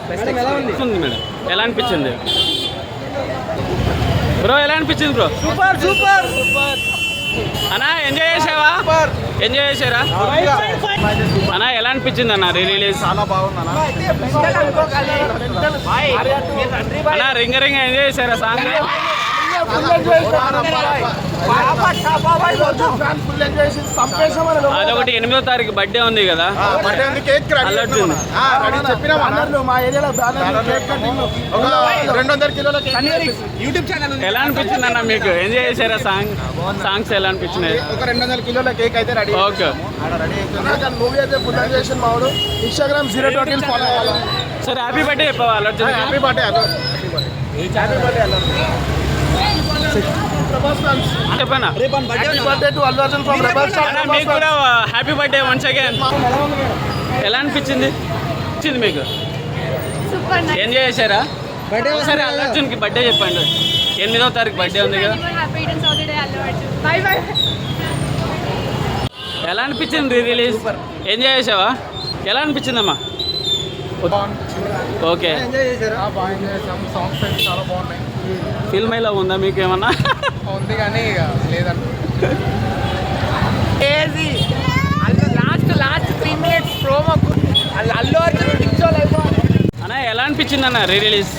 Madam ఎలా అనిపించింది bro? ఎలా అనిపించింది బ్రో? సూపర్ సూపర్ అన్నా ఎంజాయ్ చేసావా? ఎంజాయ్ చేసారా అన్న? ఎలా అనిపించింది అన్న రీ రిలీజ్? చాలా బాగుంది అన్న రింగ రింగ ఎంజాయ్ చేసారా సాంగ్? అదొకటి 8వ తారీఖు బర్త్డే ఉంది కదా, అల్లు అర్జున్. ఎలా అనిపించింది అన్న మీకు? ఎంజాయ్ చేశారా సాంగ్స్ ఎలా అనిపించినాయి? ఒక 200 కిలోల కేక్ అయితే రెడీ. ఓకే, మూవీ అయితే ఫుల్ చేసిన మావాడు. ఇన్స్టాగ్రామ్ 0 ఫాలో అవ్వాలి. సరే హ్యాపీ బర్త్డే చెప్పవా Allu Arjun? Happy birthday happy birthday చెప్పనా? మీకు కూడా హ్యాపీ బర్త్డే వన్స్ అగైన్. ఎలా అనిపించింది మీకు? ఎంజాయ్ చేశారా? సరే అల్లు అర్జున్కి బర్త్డే చెప్పండి. 8వ తారీఖు బర్త్డే ఉంది కదా, ఎలా అనిపించింది రీ రిలీజ్? ఎంజాయ్ చేసావా? ఎలా అనిపించిందమ్మా? ఓకే, చాలా బాగున్నాయి. ఫిల్మ్ ఎలా ఉందా మీకు? ఏమన్నా ఉంది కానీ ఇక లేదంట. Last 3 minutes promo Allu Arjun అన్న ఎలా అనిపించింది అన్న రీ రిలీజ్?